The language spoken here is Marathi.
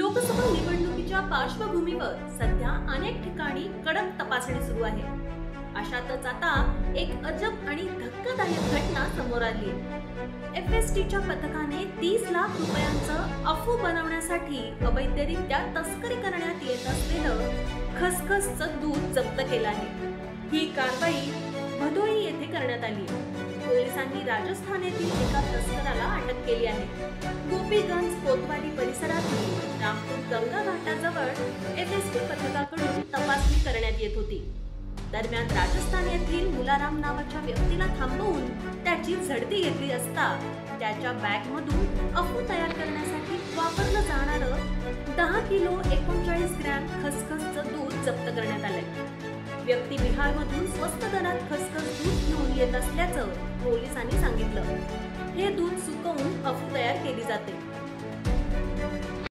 लोकसभा निवडणुकीच्या पार्श्वभूमीवर सध्या अनेक ठिकाणी कडक तपासणी सुरू आहे। अशातच आता एक अजब आणि धक्कादायक घटना समोर आली आहे। एफएसटीच्या पथकाने 30 लाख रुपयांचं अफू बनवण्यासाठी अवैधरित्या तस्करी करण्यात येत असलेलं खसखसचं दूध जप्त केलं आहे। ही कारवाई भदोही येथे करण्यात आली आहे। पोलिसांनी राजस्थान येथील एका तस्कराला अटक केली आहे। गोपीगंज कोतवाली परिसरातील रामपूर गंगा घाटाजवळ एफएसटी पथकाकडून तपासणी करण्यात येत होती। दरम्यान राजस्थान येथील मुलाराम नावाच्या व्यक्तीला थांबवून त्याची झडती घेतली असता त्याच्या बॅगमधून अफू तयार करण्यासाठी वापरलं जाणारं 10 किलो 39 ग्रॅम खसखसचं दूध जप्त करण्यात आलंय। व्यक्ती बिहारमधून स्वस्त दरात खसखस दूध घेऊन येत असल्याचं पोलिसांनी सांगितलं। हे दूध सुकवून अफू तयार केली जाते।